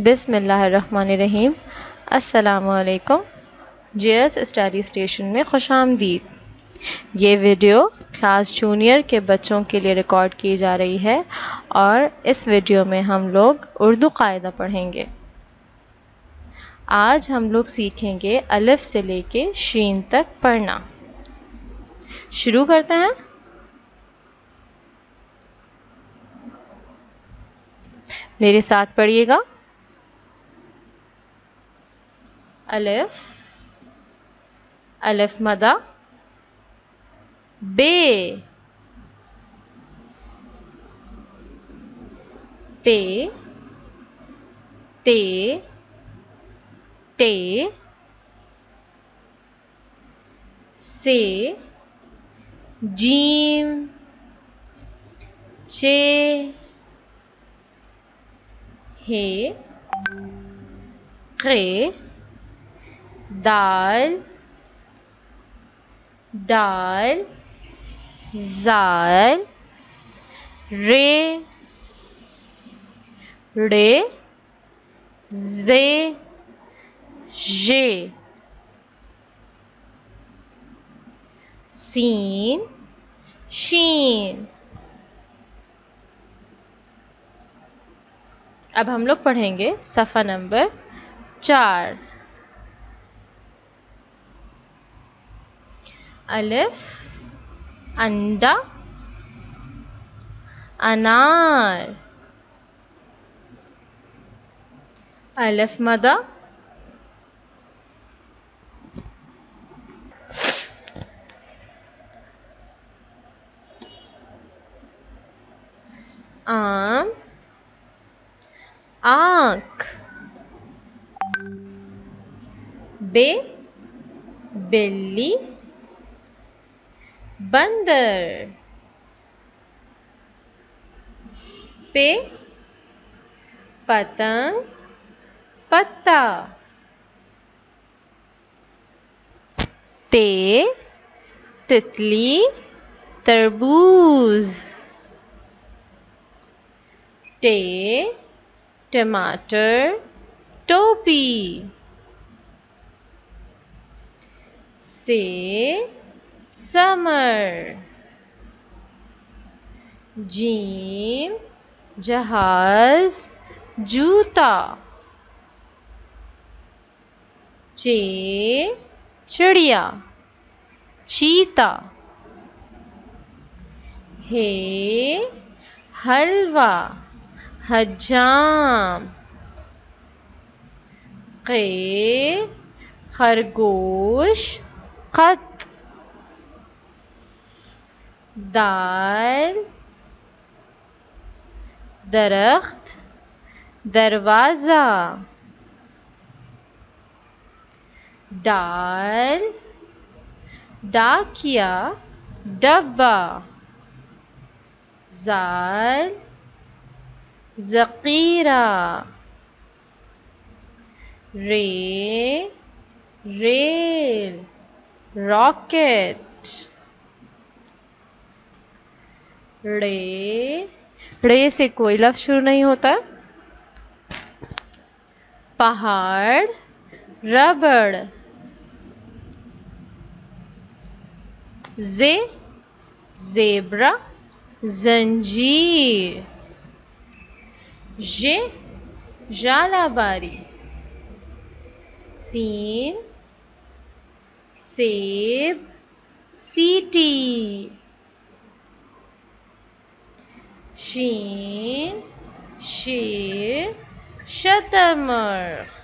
بسم اللہ الرحمن الرحیم۔ السلام علیکم۔ جے ایس اسٹڈی اسٹیشن میں خوش آمدید۔ یہ ویڈیو کلاس جونیئر کے بچوں کے لیے ریکارڈ کی جا رہی ہے اور اس ویڈیو میں ہم لوگ اردو قاعدہ پڑھیں گے۔ آج ہم لوگ سیکھیں گے الف سے لے کے شین تک پڑھنا۔ شروع کرتے ہیں۔ میرے ساتھ پڑھیے گا۔ الف، الف مدہ، بے، پے، تے، ٹے، سے، جیم، چے، ہے، قے، دال، ڈال، زال، رے، ڑے، زے، ژے، سین، شین۔ اب ہم لوگ پڑھیں گے صفحہ نمبر 4۔ الف، انڈا، انار، الف مدہ، آم، آنکھ، بے، بلی، بندر، پے، پتنگ، پتا، تے، تتلی، تربوز، ٹے، ٹماٹر، ٹوپی، سے، سمر، جیم، جہاز، جوتا، چے، چڑیا، چیتا، ہے، حلوہ، حجام، قے، خرگوش، قط، دال، درخت، دروازہ، ڈال، ڈاکیا، ڈبہ، زال، ذخیرہ، رے، ریل، راکٹ، ڑے، ڑے سے کوئی لفظ شروع نہیں ہوتا۔ پہاڑ، ربڑ، زے، زیبرا، زنجیر، ژے، ژالہ باری، سین، سیب، سیٹی، شین، شیر، شتر مرغ،